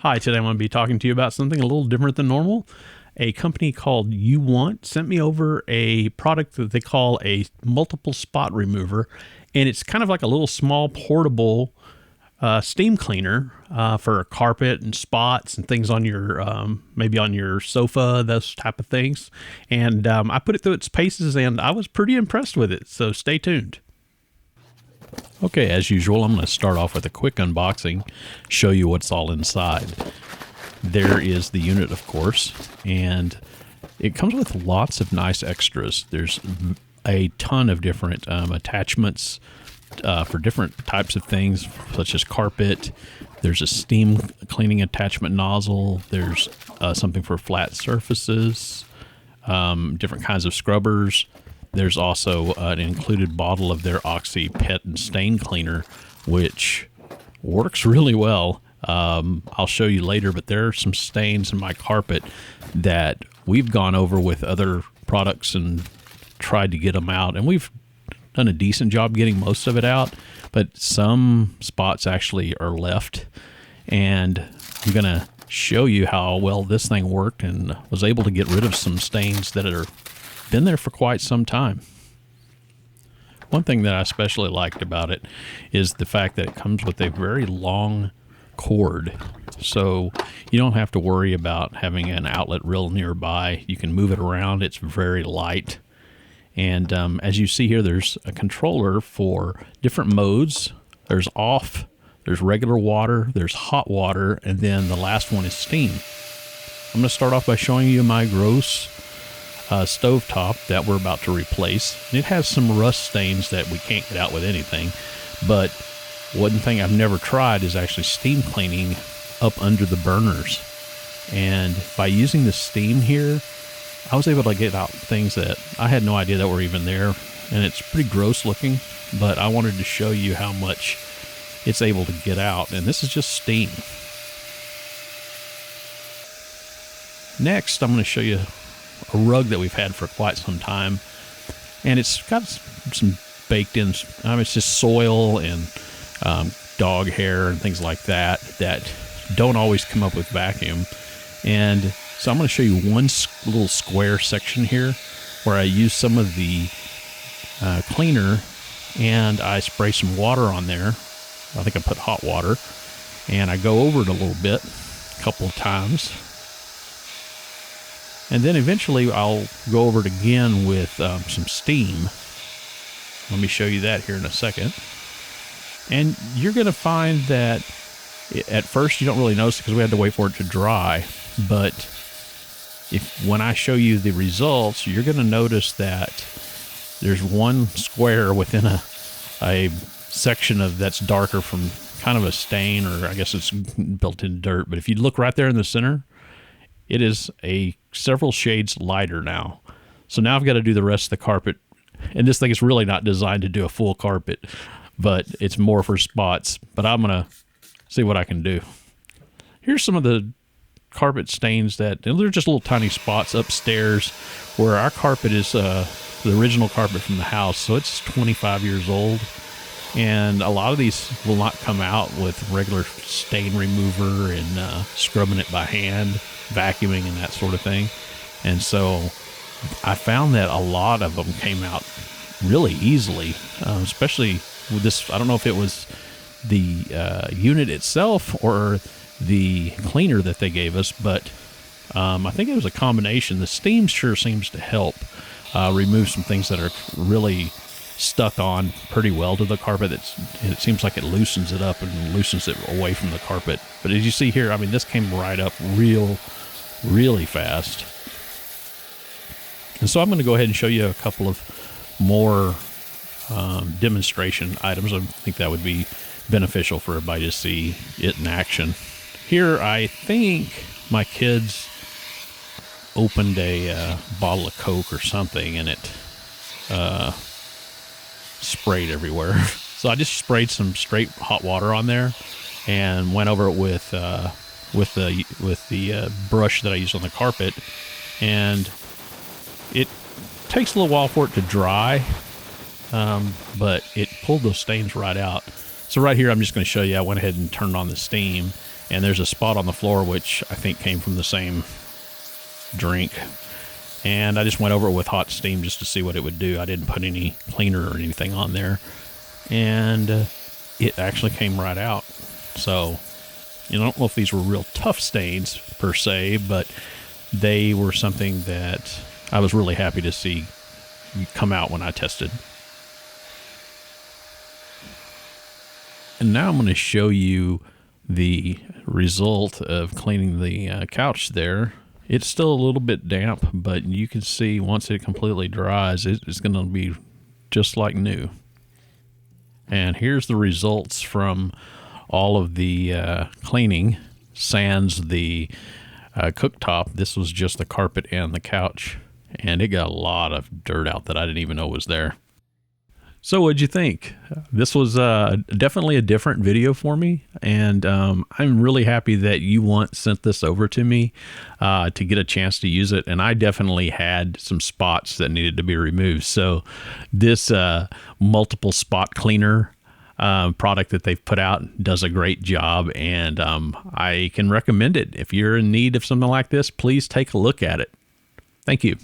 Hi, today I'm going to be talking to you about something a little different than normal. A company called UWANT sent me over a product that they call a multiple spot remover, and it's kind of like a little small portable steam cleaner for carpet and spots and things on your maybe on your sofa, those type of things. And I put it through its paces, and I was pretty impressed with it. So stay tuned. Okay, as usual, I'm going to start off with a quick unboxing, show you what's all inside. There is the unit, of course, and it comes with lots of nice extras. There's a ton of different attachments for different types of things, such as carpet. There's a steam cleaning attachment nozzle. There's something for flat surfaces, different kinds of scrubbers. There's also an included bottle of their Oxy Pet and Stain Cleaner, which works really well. I'll show you later, but there are some stains in my carpet that we've gone over with other products and tried to get them out, and we've done a decent job getting most of it out, but some spots actually are left, and I'm going to show you how well this thing worked and was able to get rid of some stains that are been there for quite some time. One thing that I especially liked about it is the fact that it comes with a very long cord, so you don't have to worry about having an outlet real nearby. You can move it around. It's very light, and as you see here, there's a controller for different modes. There's off, there's regular water, there's hot water, and then the last one is steam. I'm going to start off by showing you my gross stovetop that we're about to replace. It has some rust stains that we can't get out with anything, but one thing I've never tried is actually steam cleaning up under the burners, and by using the steam here, I was able to get out things that I had no idea that were even there, and it's pretty gross looking, but I wanted to show you how much it's able to get out, and this is just steam. Next, I'm going to show you a rug that we've had for quite some time, and it's got some baked in, it's just soil and dog hair and things like that that don't always come up with vacuum. And so I'm going to show you one little square section here where I use some of the cleaner, and I spray some water on there. I think I put hot water, and I go over it a little bit, a couple of times. And then eventually I'll go over it again with some steam. Let me show you that here in a second. And you're going to find that at first you don't really notice it because we had to wait for it to dry. But when I show you the results, you're going to notice that there's one square within a section of that's darker from kind of a stain, or I guess it's built-in dirt. But if you look right there in the center, it is several shades lighter now. So now I've got to do the rest of the carpet. And this thing is really not designed to do a full carpet, but it's more for spots. But I'm going to see what I can do. Here's some of the carpet stains they're just little tiny spots upstairs where our carpet is the original carpet from the house. So it's 25 years old. And a lot of these will not come out with regular stain remover and scrubbing it by hand, vacuuming and that sort of thing. And so I found that a lot of them came out really easily, especially with this. I don't know if it was the unit itself or the cleaner that they gave us, but I think it was a combination. The steam sure seems to help remove some things that are really stuck on pretty well to the carpet. It seems like it loosens it up and loosens it away from the carpet. But as you see here, I mean, this came right up really fast. And so I'm going to go ahead and show you a couple of more demonstration items. I think that would be beneficial for everybody to see it in action. Here, I think my kids opened a bottle of Coke or something, and it sprayed everywhere. So I just sprayed some straight hot water on there and went over it with the brush that I use on the carpet, and it takes a little while for it to dry, but it pulled those stains right out. So right here, I'm just going to show you, I went ahead and turned on the steam, And there's a spot on the floor which I think came from the same drink. And I just went over it with hot steam just to see what it would do. I didn't put any cleaner or anything on there. And it actually came right out. So, I don't know if these were real tough stains per se, but they were something that I was really happy to see come out when I tested. And now I'm going to show you the result of cleaning the couch there. It's still a little bit damp, but you can see once it completely dries, it's going to be just like new. And here's the results from all of the cleaning, sans the cooktop. This was just the carpet and the couch, and it got a lot of dirt out that I didn't even know was there. So what'd you think? This was definitely a different video for me, and I'm really happy that UWANT sent this over to me to get a chance to use it. And I definitely had some spots that needed to be removed. So this multiple spot cleaner product that they've put out does a great job, and I can recommend it. If you're in need of something like this, please take a look at it. Thank you.